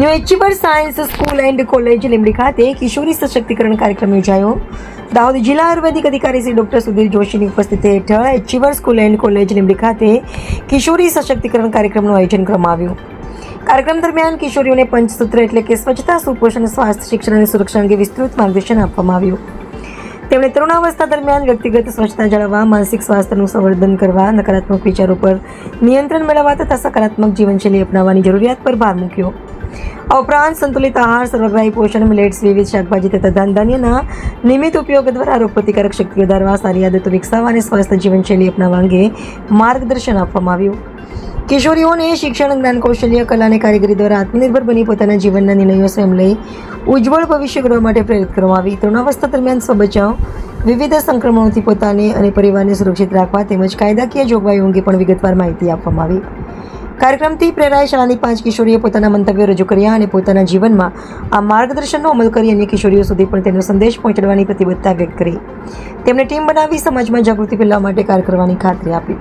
New achiever science school and college Limbdi ખાતે કિશોરી સશક્તિકરણ કાર્યક્રમ યોજાયો. દાહોદ જિલ્લા આયુર્વેદિક અધિકારી શ્રી ડૉક્ટર સુધીર જોશીની ઉપસ્થિતિ હેઠળ achiever school and college Limbdi ખાતે કિશોરી સશક્તિકરણ કાર્યક્રમનું આયોજન કરવામાં આવ્યું. કાર્યક્રમ દરમિયાન કિશોરીઓને પંચસૂત્ર એટલે કે સ્વચ્છતા, સુપોષણ, સ્વાસ્થ્ય, શિક્ષણ અને સુરક્ષા અંગે વિસ્તૃત માર્ગદર્શન આપવામાં આવ્યું. તેમણે તરુણાવસ્થા દરમિયાન વ્યક્તિગત સ્વચ્છતા જાળવવા, માનસિક સ્વાસ્થ્યનું સંવર્ધન કરવા, નકારાત્મક વિચારો પર નિયંત્રણ મેળવવા તથા સકારાત્મક જીવનશૈલી અપનાવવાની જરૂરિયાત પર ભાર મૂક્યો. આ ઉપરાંત સંતુલિત આહાર, સર્વગ્રાહી પોષણ, મિલેટ્સ, વિવિધ શાકભાજી તથા ધાન્યના નિયમિત ઉપયોગ દ્વારા રોગપ્રતિકારક શક્તિ વધારવા, સારી આદતો વિકસાવવા અને સ્વસ્થ જીવનશૈલી અપનાવવા અંગે માર્ગદર્શન આપવામાં આવ્યું. કિશોરીઓને શિક્ષણ, જ્ઞાન, કૌશલ્ય, કલા અને કારીગરી દ્વારા આત્મનિર્ભર બની પોતાના જીવનના નિર્ણયો સ્વયં લઈ ઉજ્જવળ ભવિષ્ય ઘડવા માટે પ્રેરિત કરવામાં આવી. તરુણાવસ્થા દરમિયાન સ્વબચાવ, વિવિધ સંક્રમણોથી પોતાને અને પરિવારને સુરક્ષિત રાખવા તેમજ કાયદાકીય જોગવાઈઓ અંગે પણ વિગતવાર માહિતી આપવામાં આવી. કાર્યક્રમથી પ્રેરાઈ શાળાની 5 કિશોરીઓ પોતાના મંતવ્યો રજૂ કર્યા અને પોતાના જીવનમાં આ માર્ગદર્શનનો અમલ કરી અન્ય કિશોરીઓ સુધી પણ તેનો સંદેશ પહોંચાડવાની પ્રતિબદ્ધતા વ્યક્ત કરી. તેમણે ટીમ બનાવી સમાજમાં જાગૃતિ ફેલાવવા માટે કાર્ય કરવાની ખાતરી આપી.